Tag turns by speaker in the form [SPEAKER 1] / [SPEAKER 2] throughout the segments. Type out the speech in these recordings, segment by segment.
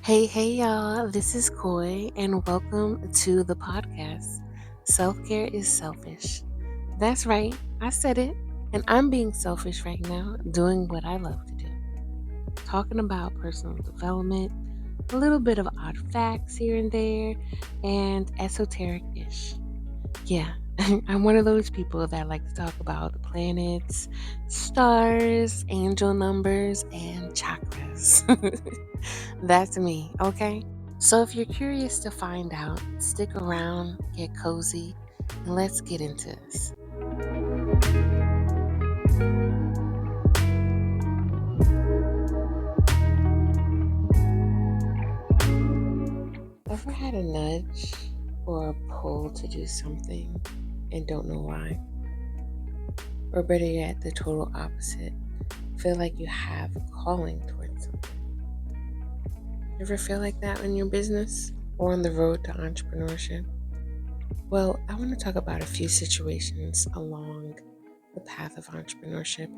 [SPEAKER 1] Hey, y'all. This is Koi, and welcome to the podcast. Self care is selfish. That's right. I said it. And I'm being selfish right now, doing what I love to do. Talking about personal development, a little bit of odd facts here and there, and esoteric ish. Yeah, I'm one of those people that like to talk about the planets, stars, angel numbers, and chakras. That's me, okay? So if you're curious to find out, stick around, get cozy, and let's get into this. Ever had a nudge or a pull to do something and don't know why? Or better yet, the total opposite. Feel like you have a calling towards something. Ever feel like that in your business or on the road to entrepreneurship? Well, I want to talk about a few situations along the path of entrepreneurship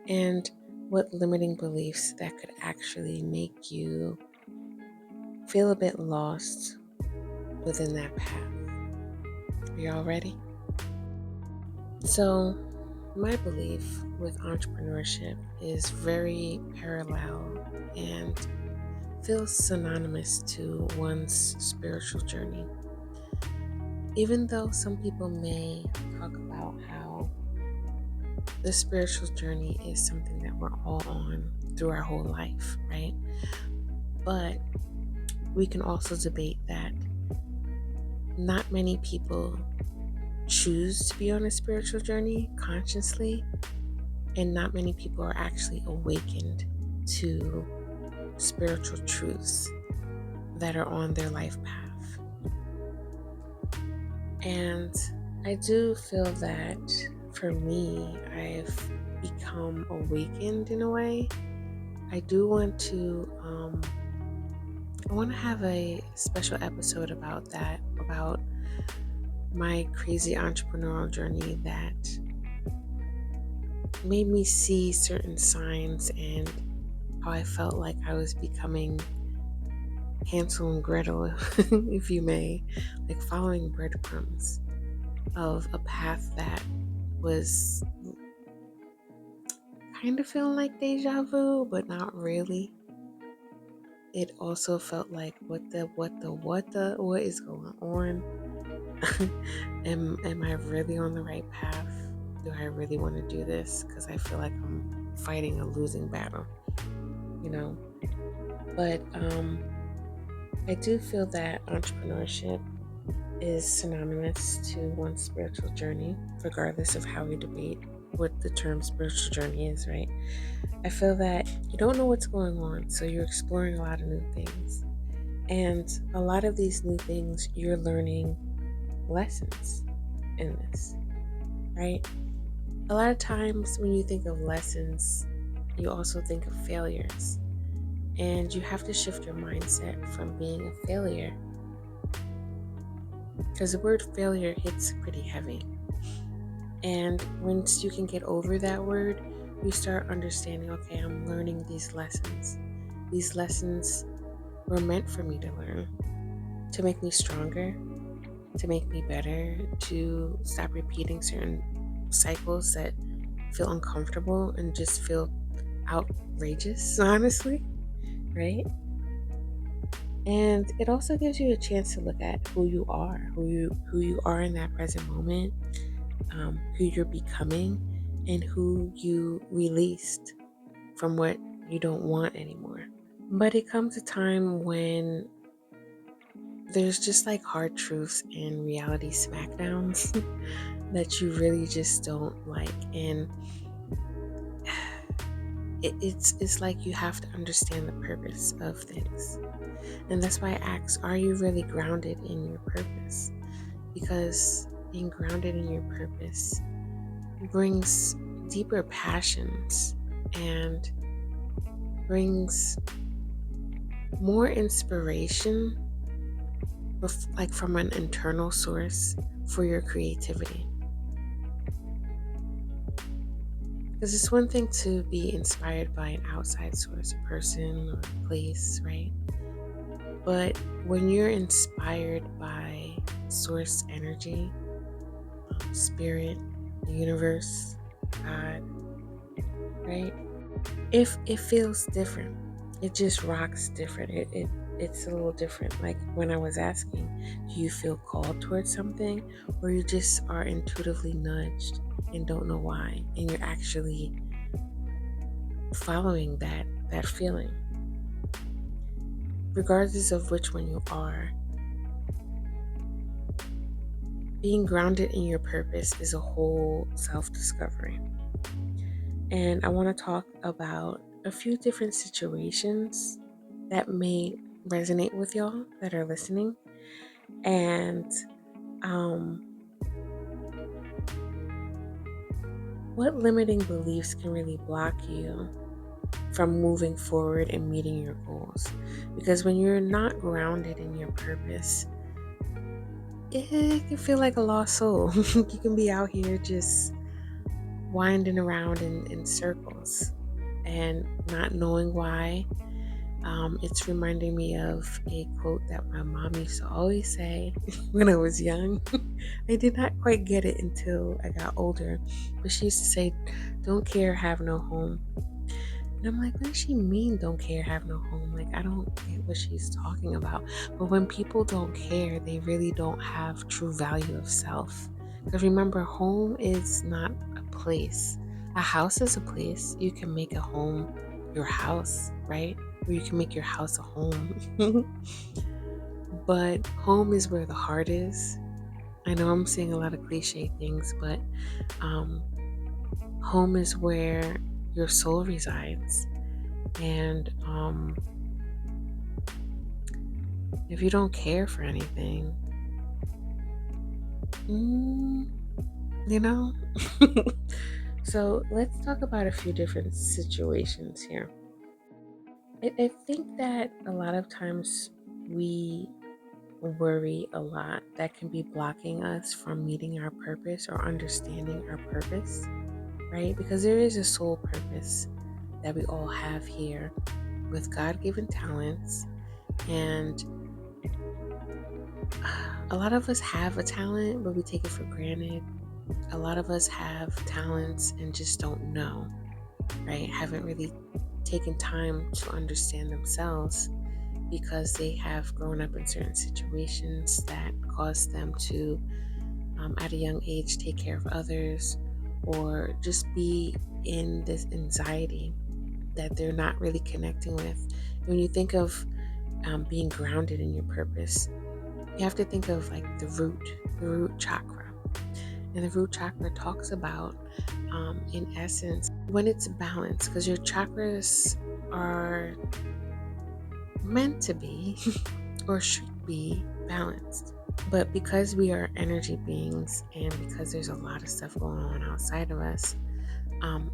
[SPEAKER 1] and what limiting beliefs that could actually make you feel a bit lost within that path. Are y'all ready? So, my belief with entrepreneurship is very parallel and feels synonymous to one's spiritual journey. Even though some people may talk about how the spiritual journey is something that we're all on through our whole life, right? But we can also debate that not many people choose to be on a spiritual journey consciously, and not many people are actually awakened to spiritual truths that are on their life path. And I do feel that for me, I've become awakened in a way. I do want to I want to have a special episode about that, about my crazy entrepreneurial journey that made me see certain signs and how I felt like I was becoming Hansel and Gretel, if you may, like following breadcrumbs of a path that was kind of feeling like deja vu, but not really. It also felt like what is going on? am I really on the right path? Do I really want to do this? Because I feel like I'm fighting a losing battle, you know. But I do feel that entrepreneurship is synonymous to one's spiritual journey, regardless of how we debate what the term spiritual journey is, right? I feel that you don't know what's going on, so you're exploring a lot of new things. And a lot of these new things, you're learning lessons in this, right? A lot of times when you think of lessons, you also think of failures. And you have to shift your mindset from being a failure, because the word failure hits pretty heavy. And once you can get over that word, you start understanding, okay, I'm learning these lessons. These lessons were meant for me to learn, to make me stronger, to make me better, to stop repeating certain cycles that feel uncomfortable and just feel outrageous, honestly, right? And it also gives you a chance to look at who you are, who you are in that present moment, who you're becoming, and who you released from what you don't want anymore. But it comes a time when there's just like hard truths and reality smackdowns that you really just don't like, and it's like you have to understand the purpose of things. And that's why I ask, are you really grounded in your purpose? Because being grounded in your purpose brings deeper passions and brings more inspiration, like from an internal source for your creativity. Because it's one thing to be inspired by an outside source, a person or a place, right? But when you're inspired by source energy, spirit, the universe, God, right? If it feels different, it just rocks different. It's a little different. Like when I was asking, do you feel called towards something, or you just are intuitively nudged and don't know why, and you're actually following that feeling, regardless of which one you are. Being grounded in your purpose is a whole self-discovery. And I want to talk about a few different situations that may resonate with y'all that are listening. And um, what limiting beliefs can really block you from moving forward and meeting your goals? Because when you're not grounded in your purpose, it can feel like a lost soul. You can be out here just winding around in circles and not knowing why. It's reminding me of a quote that my mom used to always say when I was young. I did not quite get it until I got older, but she used to say, "Don't care, have no home." And I'm like, what does she mean, don't care, have no home? Like, I don't get what she's talking about. But when people don't care, they really don't have true value of self. Because remember, home is not a place. A house is a place. You can make a home your house, right? Or you can make your house a home. But home is where the heart is. I know I'm saying a lot of cliche things, but um, home is where your soul resides. And if you don't care for anything, mm, you know? So let's talk about a few different situations here. I think that a lot of times we worry a lot that can be blocking us from meeting our purpose or understanding our purpose, right? Because there is a soul purpose that we all have here with God given talents. And a lot of us have a talent, but we take it for granted. A lot of us have talents and just don't know, right? Haven't really taken time to understand themselves because they have grown up in certain situations that cause them to, at a young age, take care of others or just be in this anxiety that they're not really connecting with. When you think of being grounded in your purpose, you have to think of like the root chakra. And the root chakra talks about, in essence, when it's balanced, because your chakras are meant to be or should be balanced. But because we are energy beings and because there's a lot of stuff going on outside of us,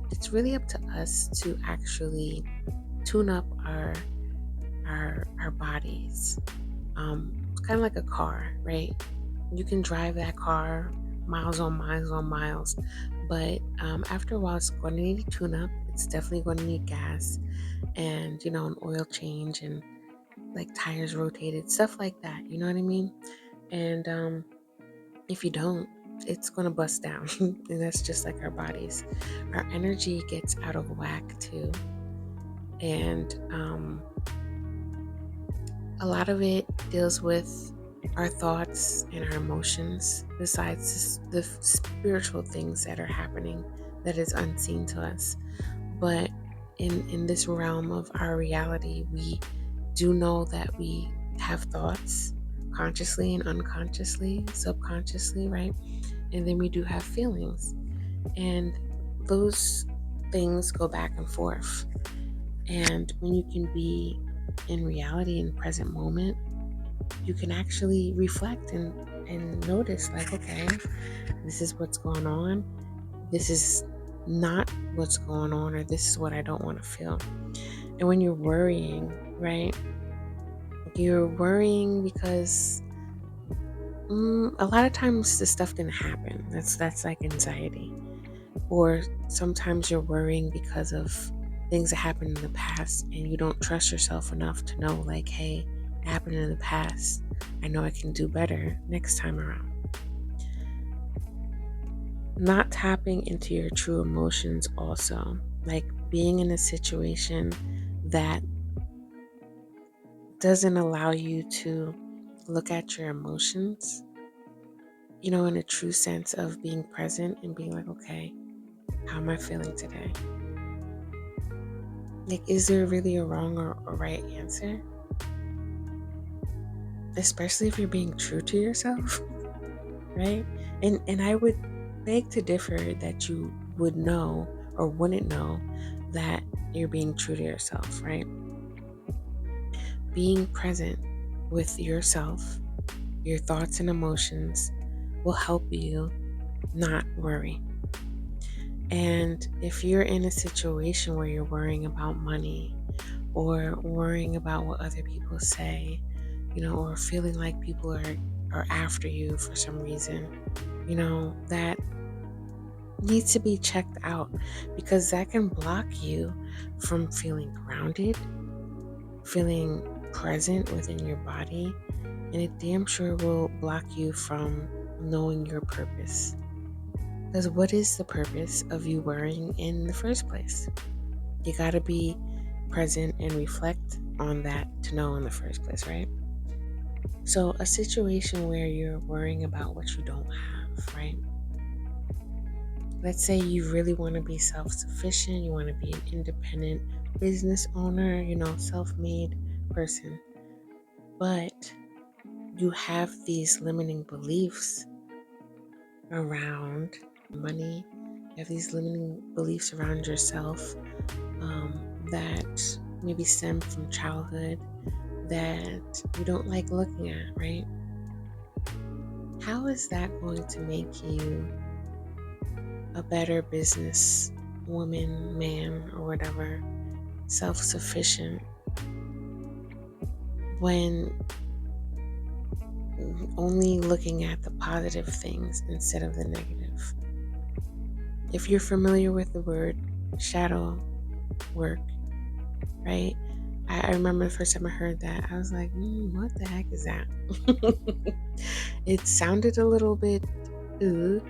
[SPEAKER 1] it's really up to us to actually tune up our bodies. It's kind of like a car, right? You can drive that car miles on miles on miles, but after a while, it's going to need a tune up. It's definitely going to need gas and an oil change and like tires rotated, stuff like that. You know what I mean? And if you don't, it's going to bust down. And that's just like our bodies. Our energy gets out of whack too. And a lot of it deals with our thoughts and our emotions, besides the spiritual things that are happening that is unseen to us. But in this realm of our reality, we do know that we have thoughts consciously and unconsciously, subconsciously, right? And then we do have feelings. And those things go back and forth. And when you can be in reality, in the present moment, you can actually reflect and notice, like, okay, this is what's going on. This is not what's going on, or this is what I don't want to feel. And when you're worrying, right, you're worrying because a lot of times the stuff didn't happen. That's like anxiety. Or sometimes you're worrying because of things that happened in the past and you don't trust yourself enough to know, like, hey, happened in the past. I know I can do better next time around. Not tapping into your true emotions, also, like being in a situation that doesn't allow you to look at your emotions, in a true sense of being present and being like, okay, how am I feeling today? Like, is there really a wrong or a right answer? Especially if you're being true to yourself, right? And I would beg to differ that you would know or wouldn't know that you're being true to yourself, right? Being present with yourself, your thoughts and emotions will help you not worry. And if you're in a situation where you're worrying about money or worrying about what other people say, or feeling like people are after you for some reason, that needs to be checked out, because that can block you from feeling grounded, feeling present within your body, and it damn sure will block you from knowing your purpose. Because what is the purpose of you worrying in the first place? You got to be present and reflect on that to know in the first place, right? So, a situation where you're worrying about what you don't have, right? Let's say you really want to be self sufficient, you want to be an independent business owner, self made person, but you have these limiting beliefs around money, you have these limiting beliefs around yourself that maybe stem from childhood that you don't like looking at, right? How is that going to make you a better business woman, man, or whatever, self sufficient, when only looking at the positive things instead of the negative? If you're familiar with the word shadow work, right? I remember the first time I heard that, I was like, what the heck is that? It sounded a little bit ooh,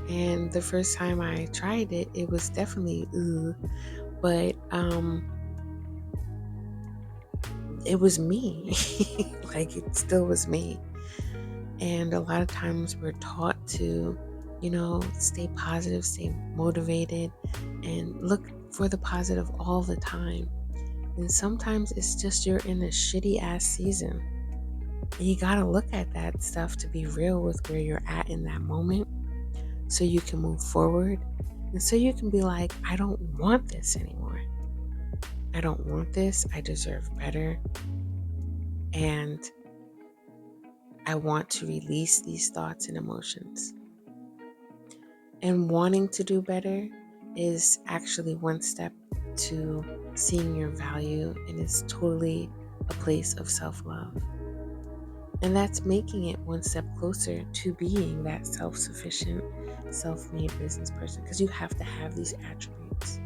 [SPEAKER 1] and the first time I tried it, it was definitely ooh, but it was me. Like, it still was me. And a lot of times we're taught to, stay positive, stay motivated, and look for the positive all the time. And sometimes it's just you're in a shitty ass season. And you gotta look at that stuff to be real with where you're at in that moment so you can move forward. And so you can be like, I don't want this anymore. I don't want this. I deserve better. And I want to release these thoughts and emotions. And wanting to do better is actually one step to seeing your value, and it's totally a place of self-love. And that's making it one step closer to being that self-sufficient, self-made business person, because you have to have these attributes.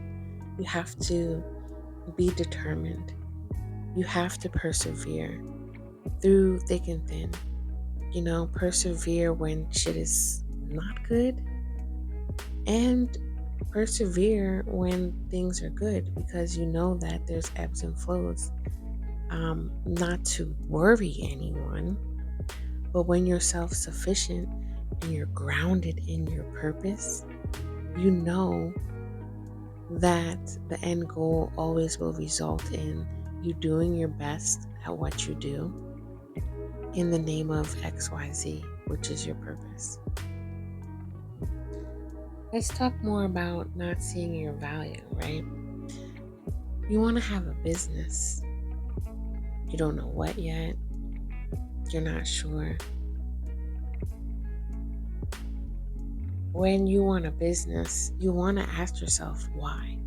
[SPEAKER 1] You have to be determined. You have to persevere through thick and thin. Persevere when shit is not good, and persevere when things are good, because you know that there's ebbs and flows. Not to worry anyone, but when you're self sufficient and you're grounded in your purpose, you know that the end goal always will result in you doing your best at what you do in the name of XYZ, which is your purpose. Let's talk more about not seeing your value, right? You want to have a business. You don't know what yet. You're not sure. When you want a business, you want to ask yourself why.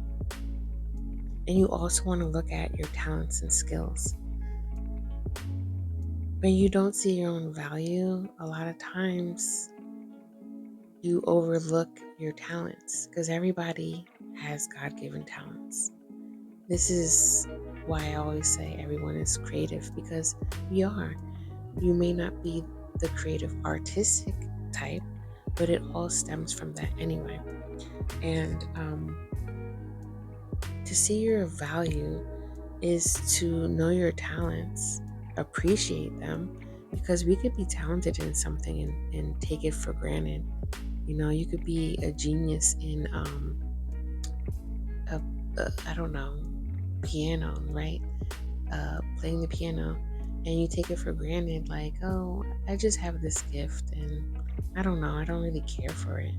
[SPEAKER 1] And you also want to look at your talents and skills. When you don't see your own value, a lot of times you overlook your talents, because everybody has God-given talents. This is why I always say everyone is creative, because we are. You may not be the creative artistic type, but it all stems from that anyway. And to see your value is to know your talents, appreciate them, because we could be talented in something and take it for granted. You could be a genius in I don't know, piano, right? Playing the piano, and you take it for granted, like, oh, I just have this gift, and I don't know, I don't really care for it.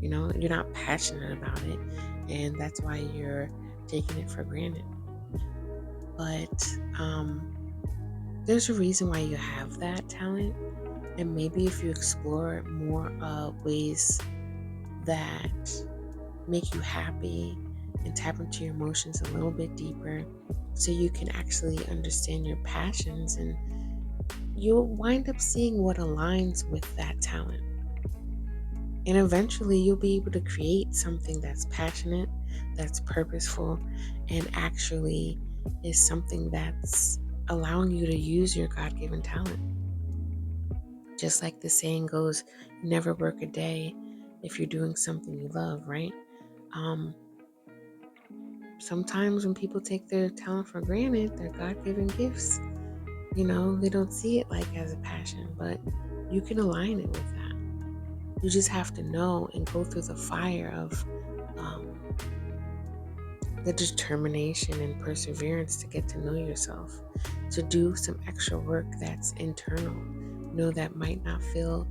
[SPEAKER 1] You're not passionate about it, and that's why you're taking it for granted. But there's a reason why you have that talent, and maybe if you explore more ways that make you happy and tap into your emotions a little bit deeper, so you can actually understand your passions, and you'll wind up seeing what aligns with that talent. And eventually you'll be able to create something that's passionate, that's purposeful, and actually is something that's allowing you to use your God-given talent. Just like the saying goes, you never work a day if you're doing something you love, right? Um, Sometimes when people take their talent for granted, their God-given gifts, they don't see it like as a passion, but you can align it with that. You just have to know and go through the fire of um, the determination and perseverance to get to know yourself, to do some extra work that's internal. That might not feel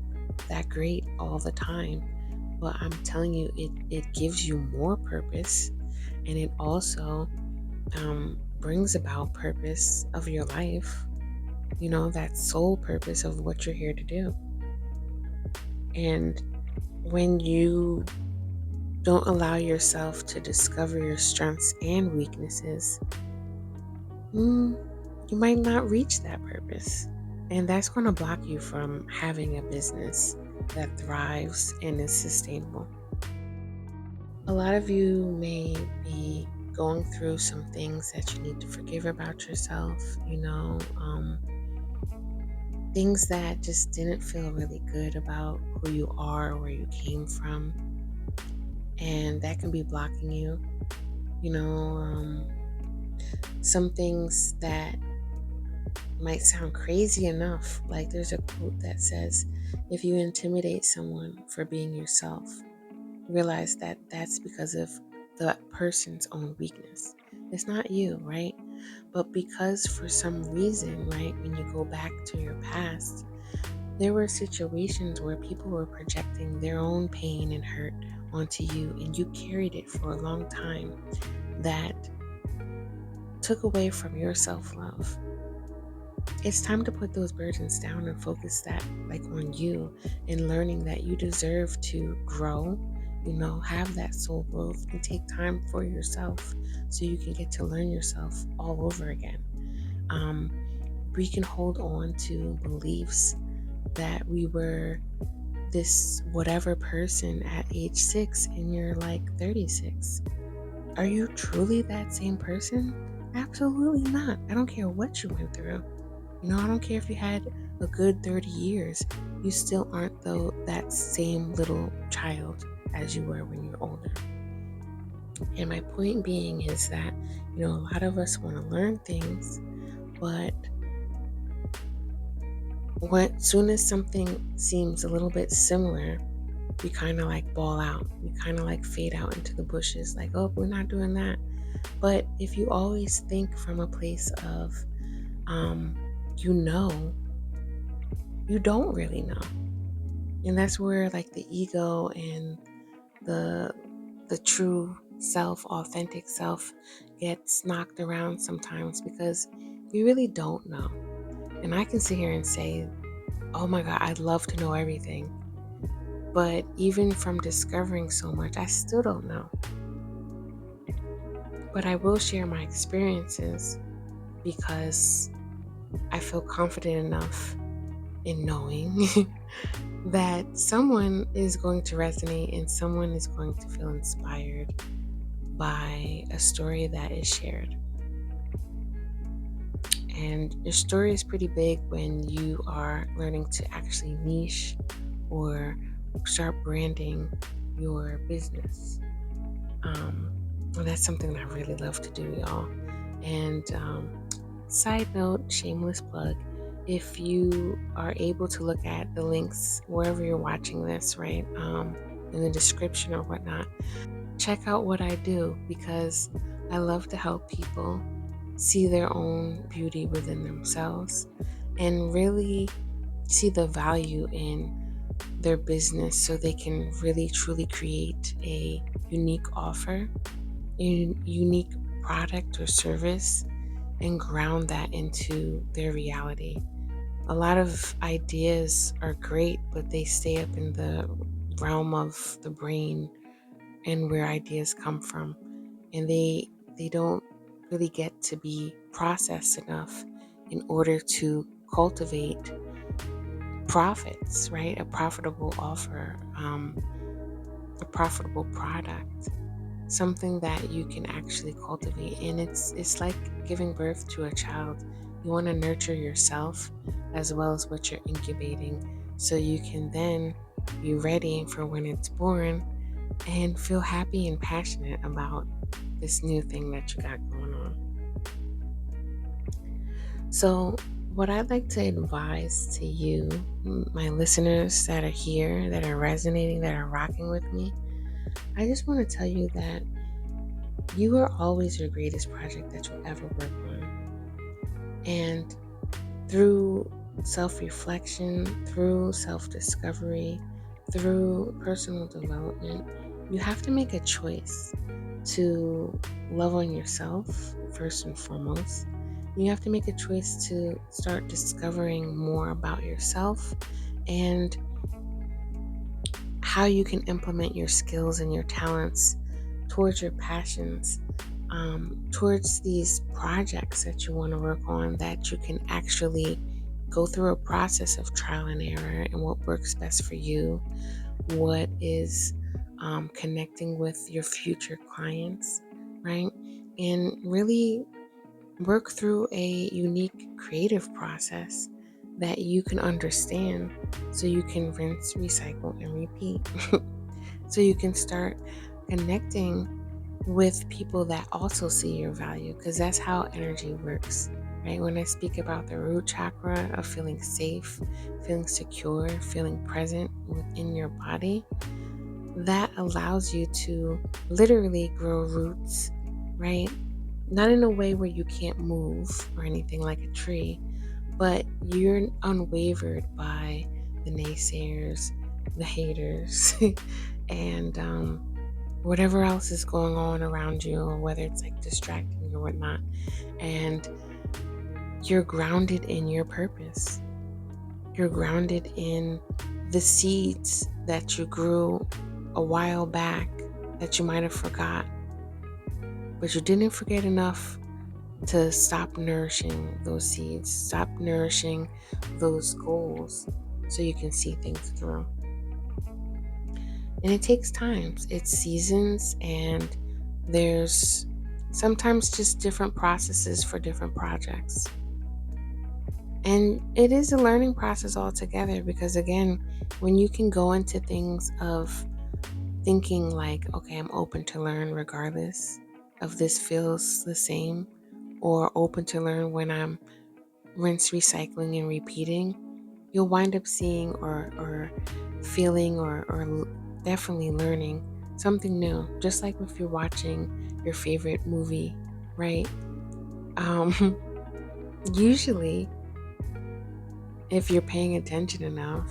[SPEAKER 1] that great all the time, but I'm telling you, it gives you more purpose, and it also brings about purpose of your life, that sole purpose of what you're here to do. And when you don't allow yourself to discover your strengths and weaknesses, you might not reach that purpose. And that's going to block you from having a business that thrives and is sustainable. A lot of you may be going through some things that you need to forgive about yourself, things that just didn't feel really good about who you are or where you came from. And that can be blocking you. Some things that might sound crazy enough. Like there's a quote that says, if you intimidate someone for being yourself, realize that that's because of the person's own weakness. It's not you, right? But because for some reason, right, when you go back to your past, there were situations where people were projecting their own pain and hurt onto you, and you carried it for a long time. That took away from your self-love. It's time to put those burdens down and focus that on you, and learning that you deserve to grow, have that soul growth and take time for yourself so you can get to learn yourself all over again. We can hold on to beliefs that we were this whatever person at age 6 and you're like 36. Are you truly that same person? Absolutely not. I don't care what you went through. I don't care if you had a good 30 years. You still aren't that same little child as you were when you're older. And my point being is that, a lot of us want to learn things, but soon as something seems a little bit similar, we kind of ball out. We kind of fade out into the bushes, oh, we're not doing that. But if you always think from a place of, you don't really know. And that's where the ego and the true self, authentic self, gets knocked around sometimes, because you really don't know. And I can sit here and say, oh my God, I'd love to know everything. But even from discovering so much, I still don't know. But I will share my experiences because I feel confident enough in knowing that someone is going to resonate and someone is going to feel inspired by a story that is shared. And your story is pretty big when you are learning to actually niche or start branding your business. Um, and that's something that I really love to do, y'all. And side note, shameless plug, if you are able to look at the links wherever you're watching this, right, in the description or whatnot, check out what I do because I love to help people see their own beauty within themselves and really see the value in their business so they can really truly create a unique offer, a unique product or service, and ground that into their reality. A lot of ideas are great, but they stay up in the realm of the brain and where ideas come from. And they don't really get to be processed enough in order to cultivate profits, right? A profitable offer, a profitable product, something that you can actually cultivate. And it's like giving birth to a child. You want to nurture yourself as well as what you're incubating so you can then be ready for when it's born and feel happy and passionate about this new thing that you got going on. So, what I'd like to advise to you, my listeners that are here, that are resonating, that are rocking with me, I just want to tell you that you are always your greatest project that you'll ever work on. And through self reflection, through self discovery, through personal development, you have to make a choice to love on yourself first and foremost. You have to make a choice to start discovering more about yourself and how you can implement your skills and your talents towards your passions, towards these projects that you want to work on, that you can actually go through a process of trial and error and what works best for you, what is connecting with your future clients, right? And really work through a unique creative process that you can understand so you can rinse, recycle, and repeat. So you can start connecting with people that also see your value because that's how energy works, right? When I speak about the root chakra of feeling safe, feeling secure, feeling present within your body, that allows you to literally grow roots, right? Not in a way where you can't move or anything like a tree, but you're unwavered by the naysayers, the haters, and whatever else is going on around you, or whether it's like distracting you or whatnot. And you're grounded in your purpose. You're grounded in the seeds that you grew a while back that you might have forgot, but you didn't forget enough to stop nourishing those seeds, stop nourishing those goals so you can see things through. And it takes time, it's seasons, and there's sometimes just different processes for different projects. And it is a learning process altogether because, again, when you can go into things of thinking like, okay, I'm open to learn regardless of this feels the same, or open to learn when I'm rinse, recycling, and repeating, you'll wind up seeing or feeling or definitely learning something new. Just like if you're watching your favorite movie, right? Um, Usually, if you're paying attention enough,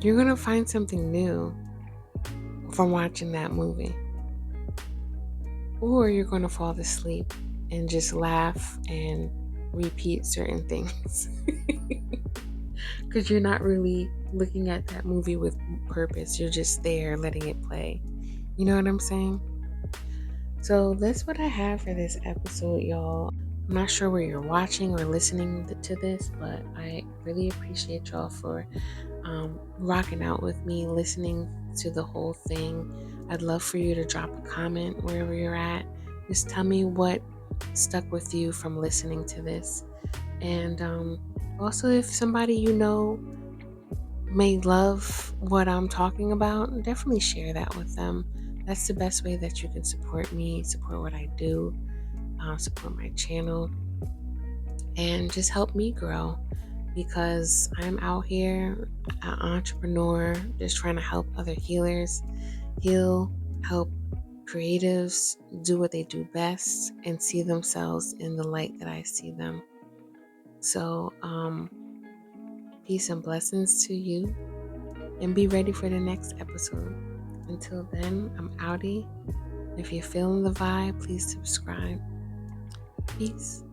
[SPEAKER 1] you're going to find something new from watching that movie. Or you're going to fall asleep and just laugh and repeat certain things. Because you're not really looking at that movie with purpose. You're just there letting it play. You know what I'm saying? So that's what I have for this episode, y'all. I'm not sure where you're watching or listening to this, but I really appreciate y'all for rocking out with me, listening to the whole thing. I'd love for you to drop a comment wherever you're at. Just tell me what stuck with you from listening to this. And also, if somebody you know may love what I'm talking about, definitely share that with them. That's the best way that you can support me, support what I do, support my channel, and just help me grow, because I'm out here, an entrepreneur, just trying to help other healers heal, help creatives do what they do best, and see themselves in the light that I see them. So, peace and blessings to you, and be ready for the next episode. Until then, I'm outie. If you're feeling the vibe, please subscribe. Peace.